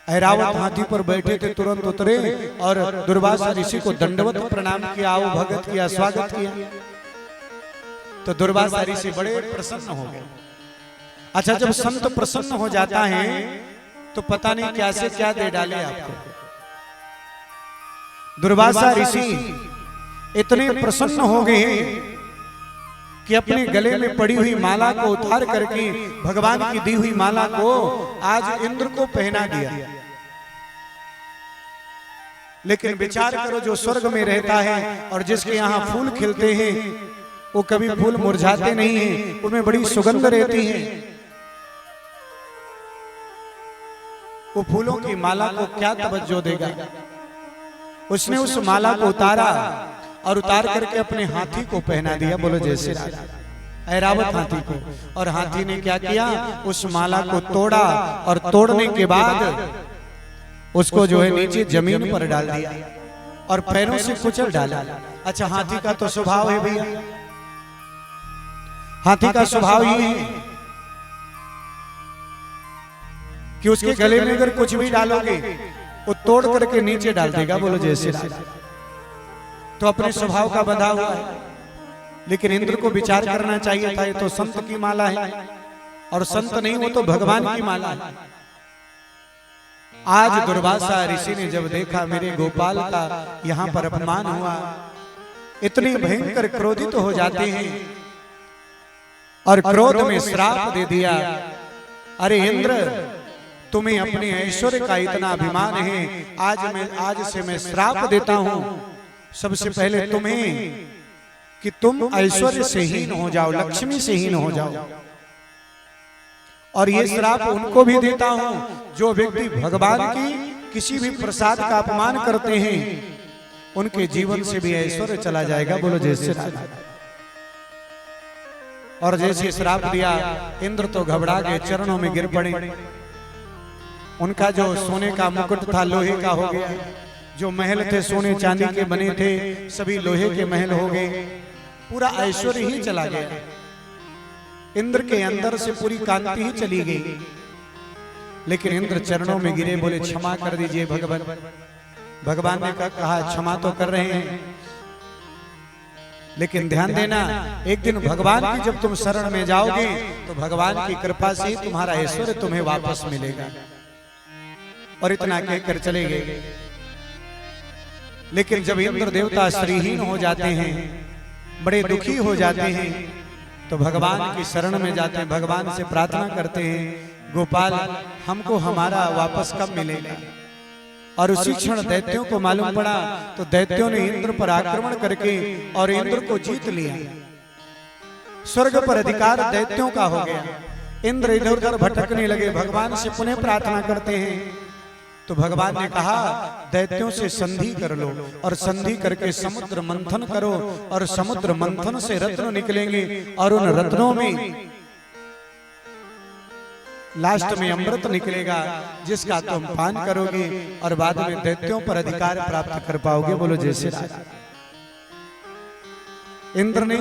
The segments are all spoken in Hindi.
ऐरावत हाथी पर बैठे थे, तुरंत उतरे और दुर्वासा ऋषि को दंडवत प्रणाम किया, आओ भगत किया, स्वागत किया। तो दुर्वासा ऋषि बड़े प्रसन्न हो गए। अच्छा, जब संत प्रसन्न हो जाता है तो पता नहीं क्या से क्या दे डाले आपको। दुर्वासा ऋषि इतने प्रसन्न हो गए कि अपने गले में पड़ी हुई माला को उतार करके भगवान की दी हुई माला को आज इंद्र को पहना दिया। लेकिन विचार करो, जो स्वर्ग में रहता है और जिसके यहाँ फूल खिलते हैं वो कभी फूल मुरझाते नहीं हैं, उनमें बड़ी सुगंध रहती है। वो फूलों की माला को क्या तवज्जो देगा। उसने उस माला को उतारा और उतार करके अपने हाथी को पहना दिया। बोलो जय श्री राम। ऐरावत हाथी को। और हाथी ने क्या किया, उस माला को तोड़ा और तोड़ने के बाद उसको जो है नीचे जमीन पर डाल दिया और पैरों से कुचल डाला। अच्छा, हाथी का तो स्वभाव है भैया, हाथी का स्वभाव ही है कि उसके गले में अगर कुछ भी डालोगे वो तोड़ करके नीचे डाल देगा। बोलो जय श्री राम। तो अपने स्वभाव का बंधा हुआ है। लेकिन इंद्र को विचार करना चाहिए था, ये तो संत की माला है और संत नहीं, वो तो भगवान की माला है। आज दुर्वासा ऋषि ने जब देखा मेरे गोपाल का यहाँ पर अपमान हुआ, इतने भयंकर क्रोधित हो जाते हैं और क्रोध में श्राप दे दिया। अरे इंद्र, तुम्हें अपने ऐश्वर्य का इतना अभिमान है, आज से मैं श्राप देता हूं सबसे पहले तुम्हें कि तुम ऐश्वर्य से हीन हो जाओ, लक्ष्मी से हीन हो जाओ। और ये श्राप उनको भी देता हूं जो व्यक्ति भगवान की किसी भी प्रसाद का अपमान करते हैं, उनके जीवन से भी ऐश्वर्य चला जाएगा। बोलो जय श्री राम। और जैसे श्राप दिया, इंद्र तो घबरा गए, चरणों में गिर पड़े। उनका जो सोने का मुकुट था लोहे का हो गया, जो महल थे सोने चांदी के बने थे सभी लोहे के महल हो गए, पूरा ऐश्वर्य ही चला गया। इंद्र के अंदर से पूरी कांति ही चली गई। लेकिन इंद्र चरणों में गिरे, बोले क्षमा कर दीजिए भगवान। भगवान ने कहा क्षमा तो कर रहे हैं, लेकिन ध्यान देना, एक दिन भगवान की जब तुम शरण में जाओगे तो भगवान की कृपा से तुम्हारा ऐश्वर्य तुम्हें वापस मिलेगा। और इतना कहकर चले गए। लेकिन जब इंद्र देवता श्रीहीन हो जाते हैं, बड़े दुखी हो जाते हैं, तो भगवान की शरण में जाते हैं, भगवान से प्रार्थना करते हैं, गोपाल हमको हमारा वापस कब मिलेगा। और उसी क्षण दैत्यों को मालूम पड़ा, तो दैत्यों ने इंद्र पर आक्रमण करके और इंद्र को जीत लिया। स्वर्ग पर अधिकार दैत्यों का हो गया। इंद्र इधर उधर भटकने लगे, भगवान से पुनः प्रार्थना करते हैं। तो भगवान ने कहा दैत्यों से संधि कर लो और संधि करके समुद्र मंथन करो, और समुद्र मंथन से रत्न निकलेंगे और उन रत्नों में लास्ट में अमृत निकलेगा, जिसका तुम पान करोगे और बाद में दैत्यों पर अधिकार प्राप्त कर पाओगे। बोलो जय श्री राम। इंद्र ने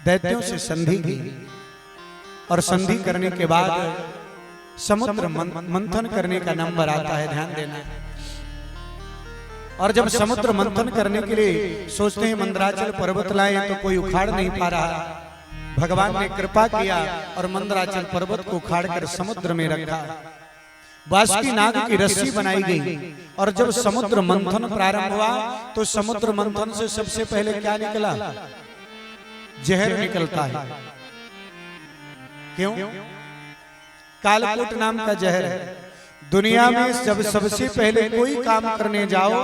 दैत्यों से संधि की और संधि करने के बाद समुद्र मंथन करने का नंबर आता है, ध्यान देना। और जब समुद्र मंथन करने के लिए सोचते हैं मंदराचल पर्वत लाए, तो कोई उखाड़ नहीं पा रहा। भगवान ने कृपा किया और मंदराचल पर्वत को उखाड़कर समुद्र में रखा। बासुकी नाग की रस्सी बनाई गई और जब समुद्र मंथन प्रारंभ हुआ तो समुद्र मंथन से सबसे पहले क्या निकला? जहर निकलता है। क्यों? कालकूट नाम का जहर है। दुनिया में जब सबसे पहले कोई काम करने जाओ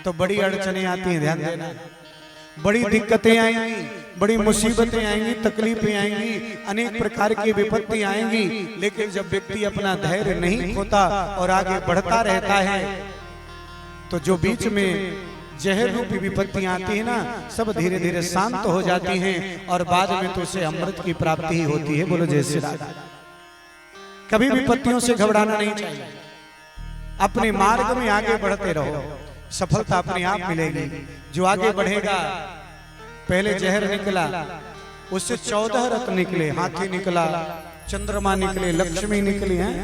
तो बड़ी अड़चने आती हैं, ध्यान देना। बड़ी दिक्कतें आएंगी, बड़ी मुसीबतें आएंगी, तकलीफें आएंगी, अनेक प्रकार की विपत्ति आएंगी। लेकिन जब व्यक्ति अपना धैर्य नहीं खोता और आगे बढ़ता रहता है तो जो बीच में जहर रूपी विपत्तियां आती है ना, सब धीरे धीरे शांत हो जाती हैं और बाद में तो उसे अमृत की प्राप्ति ही होती है। बोलो जय श्री राम। कभी विपत्तियों से घबराना नहीं चाहिए, अपने मार्ग में आगे बढ़ते रहो, सफलता अपने आप मिलेगी। जो आगे बढ़ेगा, पहले जहर निकला, उससे 14 रत्न निकले, हाथी निकला, चंद्रमा निकले, लक्ष्मी निकली हैं,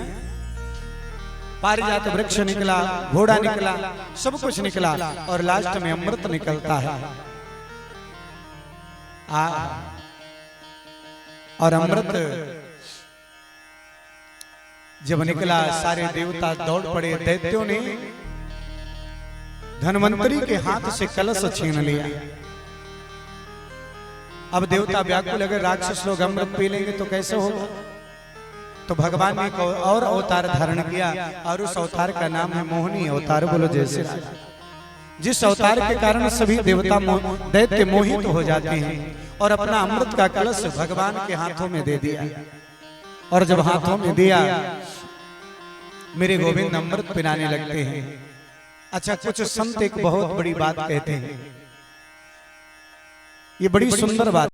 पारिजात वृक्ष निकला, घोड़ा निकला, सब कुछ निकला और लास्ट में अमृत निकलता है। और अमृत जब निकला सारे देवता दौड़ पड़े। दैत्यों ने धन्वंतरी के हाथ से कलश छीन लिया। अब देवता व्याकुल, अगर राक्षस लोग अमृत पी लेंगे तो कैसे होगा। तो भगवान ने एक और अवतार धारण किया और उस अवतार का नाम है मोहिनी अवतार। बोलो जैसे जिस अवतार के कारण सभी देवता दैत्य मोहित हो जाते हैं और अपना अमृत का कलश भगवान के हाथों में दे दिया। और जब हाथों में दिया, मेरे गोविंद अमृत पिलाने लगते हैं। अच्छा, कुछ संत एक बहुत बड़ी बात कहते हैं, ये बड़ी सुंदर बात।